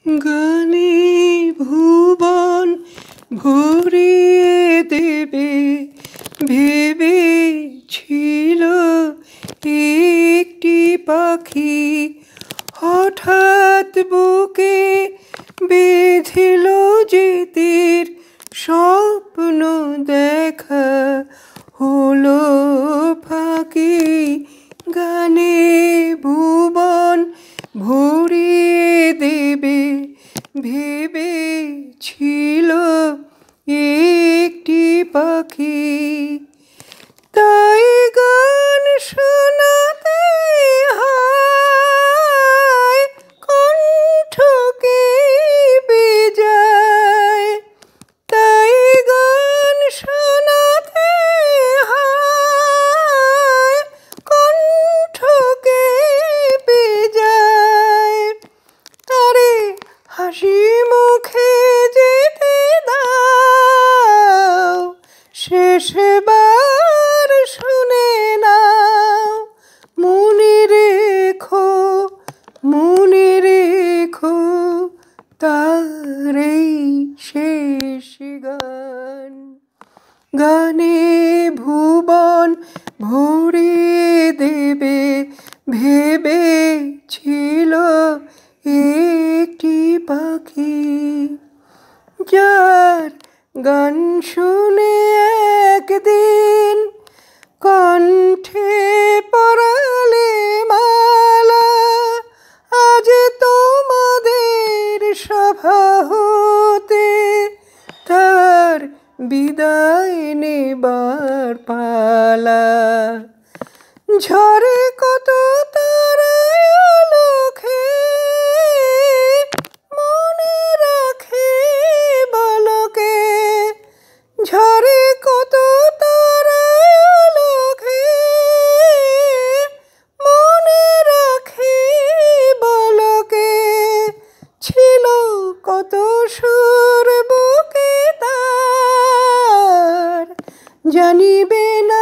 গানে ভুবন ভরিয়ে দেবে ভেবেছিল একটি পাখি, হঠাৎ বুকে বেঁধেল যে তীর, স্বপ্ন দেখা হলো ফাঁকি। গানে ভুবন ভরিয়ে দেবে ভেবেছিল একটি পাখি, তাই গান শোনাতে হয় কণ্ঠকে বেজায়, তাই গান শোনাতে হয় কণ্ঠকে বেজায়। আরে হাসি মুখে যেতে দাও, শেষবার শুনে নাও, মনে রেখো তার এই শেষ গান। গানে ভুবন ভরিয়ে দেবে ভেবেছিল একটি পাখি, যার গান শুনে একদিন কণ্ঠে পরালে মালা, আজ তোমাদের সভা হতে তার বিদায় নেবার পালা। ঝরে কত তারা আলোকে মনে রাখে বলকে, ঝরে কত তারা আলোকে মনে রাখে বলকে, ছিল কত সুর বুকে তার জানিবে না